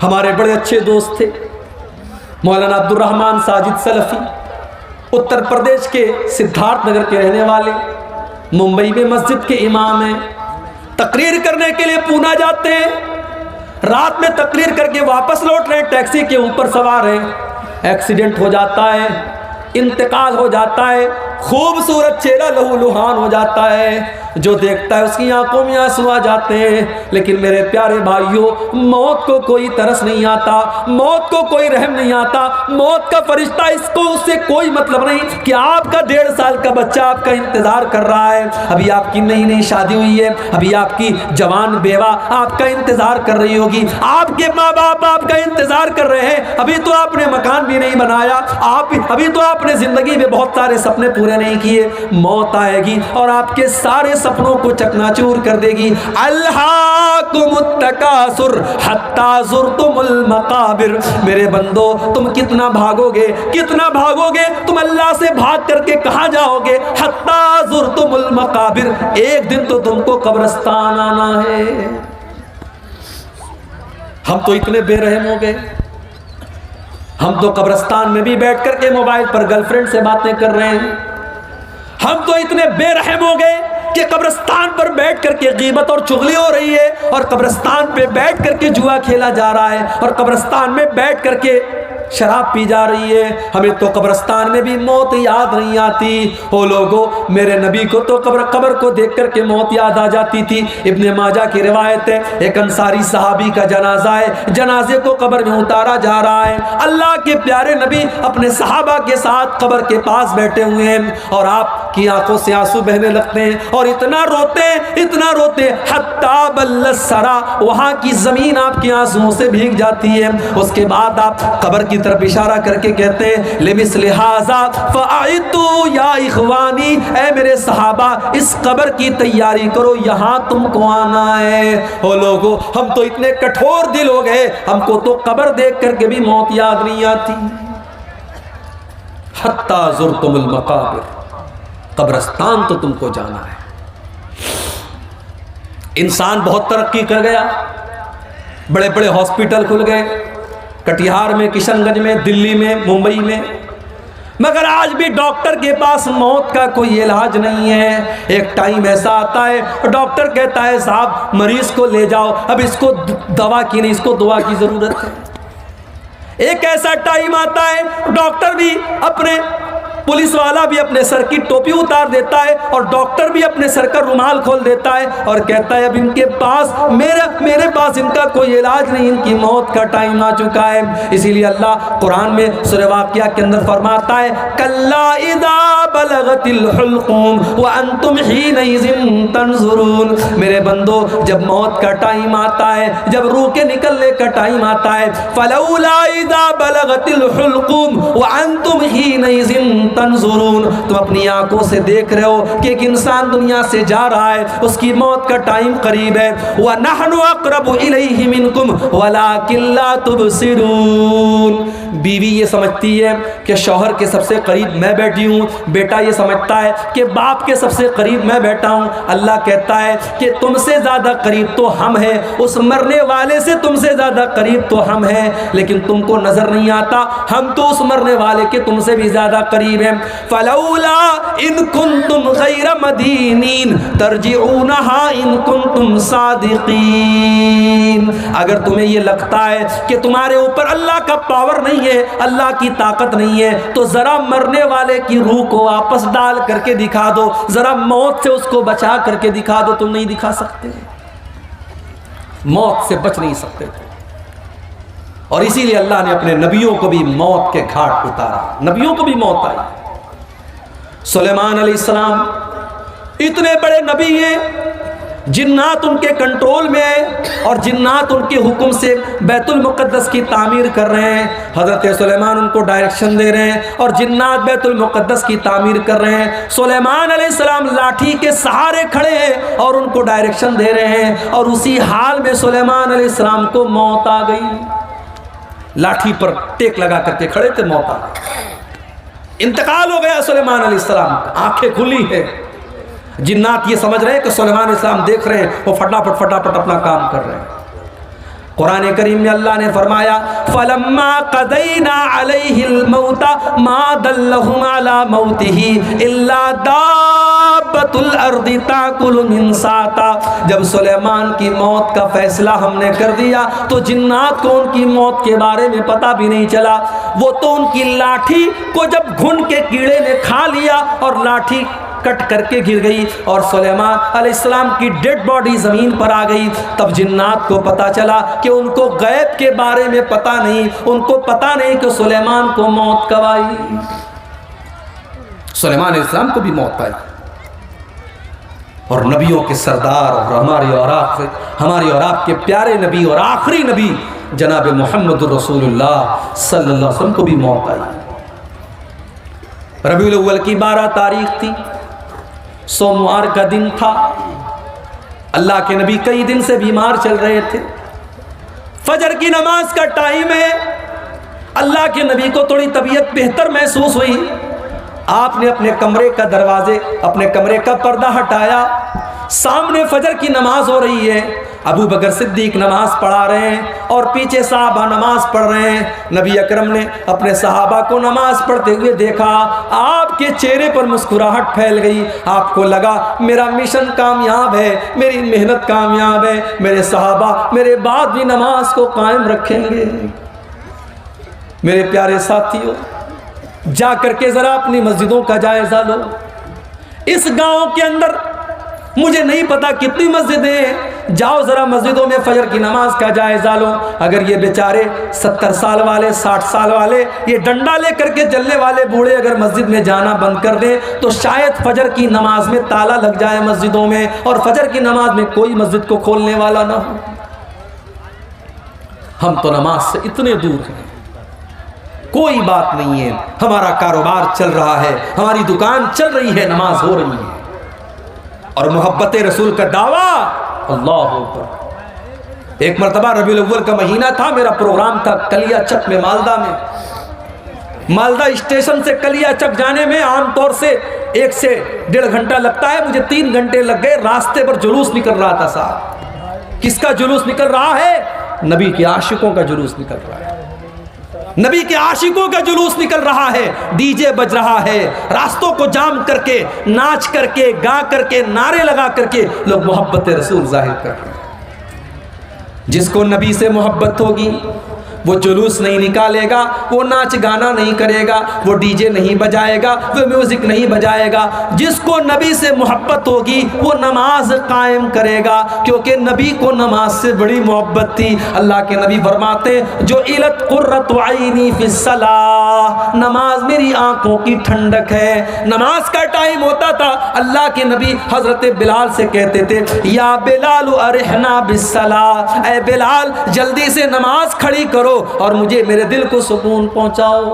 ہمارے بڑے اچھے دوست تھے مولانا عبد الرحمن ساجد سلفی، اتر پردیش کے سدھارتھ نگر کے رہنے والے، ممبئی میں مسجد کے امام ہیں، تقریر کرنے کے لیے پونا جاتے ہیں، رات میں تقریر کر کے واپس لوٹ رہے ہیں، ٹیکسی کے اوپر سوار ہیں، ایکسیڈنٹ ہو جاتا ہے، انتقال ہو جاتا ہے، خوبصورت چہرہ لہو لہان ہو جاتا ہے، جو دیکھتا ہے اس کی آنکھوں میں آنسو آ جاتے ہیں۔ لیکن میرے پیارے بھائیوں، موت کو کوئی ترس نہیں آتا، موت کو کوئی رحم نہیں آتا، موت کا فرشتہ اس سے کوئی مطلب نہیں کہ آپ کا 1.5 سال کا بچہ آپ کا انتظار کر رہا ہے، ابھی آپ کی نئی نئی شادی ہوئی ہے، ابھی آپ کی جوان بیوہ آپ کا انتظار کر رہی ہوگی، آپ کے ماں باپ آپ کا انتظار کر رہے ہیں، ابھی تو آپ نے مکان بھی نہیں بنایا، ابھی تو آپ نے زندگی میں بہت سارے سپنے پورے نہیں کیے، موت آئے گی اور آپ کے سارے سپنوں کو چکناچور کر دے گی۔ الہاکم التکاثر حتی زرتم المقابر، میرے بندو تم کتنا بھاگو گے، کتنا بھاگو گے، تم اللہ سے بھاگ کر کے کہاں جاؤ گے؟ حتی زرتم المقابر، ایک دن تو تم کو قبرستان آنا ہے۔ ہم تو اتنے بے رحم ہو گئے، ہم تو قبرستان میں بھی بیٹھ کر کے موبائل پر گرل فرینڈ سے باتیں کر رہے ہیں، ہم تو اتنے بے رحم ہو گئے کہ قبرستان پر بیٹھ کر کے غیبت اور چغلی ہو رہی ہے، اور قبرستان پہ بیٹھ کر کے جوا کھیلا جا رہا ہے، اور قبرستان میں بیٹھ کر کے شراب پی جا رہی ہے۔ ہمیں تو قبرستان میں بھی موت یاد نہیں آتی۔ او لوگو، میرے نبی کو تو قبر کو دیکھ کر کے موت یاد آ جاتی تھی۔ ابن ماجہ کی روایت ہے، ایک انصاری صحابی کا جنازہ ہے، جنازے کو قبر میں اتارا جا رہا ہے، اللہ کے پیارے نبی اپنے صحابہ کے ساتھ قبر کے پاس بیٹھے ہوئے ہیں، اور آپ کی آنکھوں سے آنسو بہنے لگتے ہیں، اور اتنا روتے حتی بل الثری، وہاں کی زمین آپ کے آنسوؤں سے بھیگ جاتی ہے۔ اس کے بعد آپ قبر کی طرف اشارہ کر کے کہتے ہیں لمثل ھذا فاعدوا یا اخوانی، اے میرے صحابہ اس قبر کی تیاری کرو، یہاں تم کو آنا ہے۔ او لوگو، ہم تو اتنے کٹھور دل ہو گئے، ہم کو تو قبر دیکھ کر کے بھی موت یاد نہیں آتی۔ حتی زرتم المقابر، قبرستان تو تم کو جانا ہے۔ انسان بہت ترقی کر گیا، بڑے بڑے ہاسپٹل کھل گئے، کٹیہار میں، کشن گنج میں، دلی میں، ممبئی میں، مگر آج بھی ڈاکٹر کے پاس موت کا کوئی علاج نہیں ہے۔ ایک ٹائم ایسا آتا ہے ڈاکٹر کہتا ہے صاحب مریض کو لے جاؤ، اب اس کو دوا کی نہیں، اس کو دعا کی ضرورت ہے۔ ایک ایسا ٹائم آتا ہے ڈاکٹر بھی اپنے، پولیس والا بھی اپنے سر کی ٹوپی اتار دیتا ہے، اور ڈاکٹر بھی اپنے سر کا رومال کھول دیتا ہے اور کہتا ہے اب ان کے پاس میرے پاس ان کا کوئی علاج نہیں، ان کی موت کا ٹائم آ چکا ہے۔ اسی لیے اللہ قرآن میں سورہ واقعہ کے اندر فرماتا ہے کلا اذا بلغت الحلقوم وانتم حینئذ تنظرون، میرے بندو جب موت کا ٹائم آتا ہے، جب روح کے نکلنے کا ٹائم آتا ہے، فلولا اذا بلغت الحلقوم وانتم حینئذ تنظرون، تم اپنی آنکھوں سے دیکھ رہے ہو کہ ایک انسان دنیا سے جا رہا ہے، اس کی موت کا ٹائم قریب ہے۔ وَنَحْنُ أَقْرَبُ إِلَيْهِ مِنْكُمْ وَلَكِنْ لَا تُبْصِرُونَ، بیوی یہ سمجھتی ہے کہ شوہر کے سب سے قریب میں بیٹھی ہوں، بیٹا یہ سمجھتا ہے کہ باپ کے سب سے قریب میں بیٹھا ہوں۔ اللہ کہتا ہے کہ تم سے زیادہ قریب تو ہم ہیں، اس مرنے والے سے تم سے زیادہ قریب تو ہم ہیں، لیکن تم کو نظر نہیں آتا، ہم تو اس مرنے والے کے تم سے بھی زیادہ قریب ہیں۔ فلولا ان کنتم غیر مدینین ترجعونها ان کنتم صادقین، اگر تمہیں یہ لگتا ہے کہ تمہارے اوپر اللہ کا پاور نہیں ہے، اللہ کی طاقت نہیں ہے، تو ذرا مرنے والے کی روح کو واپس ڈال کر کے دکھا دو، ذرا موت سے اس کو بچا کر کے دکھا دو۔ تم نہیں دکھا سکتے، موت سے بچ نہیں سکتے تھے، اور اسی لیے اللہ نے اپنے نبیوں کو بھی موت کے گھاٹ اتارا، نبیوں کو بھی موت آئی۔ سلیمان علیہ السلام اتنے بڑے نبی ہیں، جنات ان کے کنٹرول میں ہیں، اور جنات ان کے حکم سے بیت المقدس کی تعمیر کر رہے ہیں۔ حضرت سلیمان ان کو ڈائریکشن دے رہے ہیں، اور جنات بیت المقدس کی تعمیر کر رہے ہیں۔ سلیمان علیہ السلام لاٹھی کے سہارے کھڑے ہیں اور ان کو ڈائریکشن دے رہے ہیں، اور اسی حال میں سلیمان علیہ السلام کو موت آ گئی۔ لاٹھی پر ٹیک لگا کر کے کھڑے تھے، موت آ گئی، انتقال ہو گیا سلیمان علیہ السلام کا۔ آنکھیں کھلی ہیں، جنات یہ سمجھ رہے ہیں کہ سلیمان علیہ السلام دیکھ رہے ہیں، وہ فٹافٹ اپنا کام کر رہے ہیں۔ قرآن کریم میں اللہ نے فرمایا فَلَمَّا قَضَيْنَا عَلَيْهِ الْمَوْتَ مَا دَلَّهُمْ عَلَى مَوْتِهِ إِلَّا دَابَّةُ الْأَرْضِ تَأْكُلُ مِنْ سَأْتَهِ۔ جب سلیمان کی موت کا فیصلہ ہم نے کر دیا تو جنات کو ان کی موت کے بارے میں پتہ بھی نہیں چلا، وہ تو ان کی لاٹھی کو جب گھن کے کیڑے نے کھا لیا اور لاٹھی کٹ کر کے گر گئی اور سلیمان علیہ السلام کی ڈیڈ باڈی زمین پر آ گئی، تب جنات کو پتا چلا کہ ان کو غیب کے بارے میں پتا نہیں، ان کو پتا نہیں کہ سلیمان کو موت کب آئی۔ سلیمان علیہ السلام کو بھی موت پائی، اور نبیوں کے سردار اور ہماری اور آپ کے پیارے نبی اور آخری نبی جناب محمد رسول اللہ صلی اللہ علیہ وسلم کو بھی موت آئی۔ ربیع الاول کی 12 تاریخ تھی، سوموار کا دن تھا، اللہ کے نبی کئی دن سے بیمار چل رہے تھے، فجر کی نماز کا ٹائم ہے، اللہ کے نبی کو تھوڑی طبیعت بہتر محسوس ہوئی، آپ نے اپنے کمرے کا پردہ ہٹایا، سامنے فجر کی نماز ہو رہی ہے، ابو بکر صدیق نماز پڑھا رہے ہیں اور پیچھے صحابہ نماز پڑھ رہے ہیں۔ نبی اکرم نے اپنے صحابہ کو نماز پڑھتے ہوئے دیکھا، آپ کے چہرے پر مسکراہٹ پھیل گئی، آپ کو لگا میرا مشن کامیاب ہے، میری محنت کامیاب ہے، میرے صحابہ میرے بعد بھی نماز کو قائم رکھیں گے۔ میرے پیارے ساتھیوں، جا کر کے ذرا اپنی مسجدوں کا جائزہ لو۔ اس گاؤں کے اندر مجھے نہیں پتا کتنی مسجدیں ہیں، جاؤ ذرا مسجدوں میں فجر کی نماز کا جائزہ لو۔ اگر یہ بیچارے 70 سال والے 60 سال والے یہ ڈنڈا لے کر کے چلنے والے بوڑھے اگر مسجد میں جانا بند کر دیں تو شاید فجر کی نماز میں تالا لگ جائے مسجدوں میں، اور فجر کی نماز میں کوئی مسجد کو کھولنے والا نہ ہو۔ ہم تو نماز سے اتنے دور ہیں، کوئی بات نہیں ہے، ہمارا کاروبار چل رہا ہے، ہماری دکان چل رہی ہے، نماز ہو رہی ہے، اور محبت رسول کا دعویٰ، اللہ اکبر۔ ایک مرتبہ ربیع الاول کا مہینہ تھا، میرا پروگرام تھا کلیا چک میں، مالدہ اسٹیشن سے کلیا چک جانے میں عام طور سے 1 سے 1.5 گھنٹہ لگتا ہے، مجھے 3 گھنٹے لگ گئے۔ راستے پر جلوس نکل رہا تھا صاحب، کس کا جلوس نکل رہا ہے؟ نبی کے عاشقوں کا جلوس نکل رہا ہے، نبی کے عاشقوں کا جلوس نکل رہا ہے، ڈی جے بج رہا ہے، راستوں کو جام کر کے ناچ کر کے گا کر کے نعرے لگا کر کے لوگ محبت رسول ظاہر کر رہے ہیں۔ جس کو نبی سے محبت ہوگی وہ جلوس نہیں نکالے گا، وہ ناچ گانا نہیں کرے گا، وہ ڈی جے نہیں بجائے گا، وہ میوزک نہیں بجائے گا۔ جس کو نبی سے محبت ہوگی وہ نماز قائم کرے گا، کیونکہ نبی کو نماز سے بڑی محبت تھی۔ اللہ کے نبی فرماتے جو علت قرۃ عینی فی الصلاۃ، نماز میری آنکھوں کی ٹھنڈک ہے۔ نماز کا ٹائم ہوتا تھا، اللہ کے نبی حضرت بلال سے کہتے تھے یا بلال ارحنا بالصلاۃ، اے بلال جلدی سے نماز کھڑی کرو اور مجھے میرے دل کو سکون پہنچاؤ۔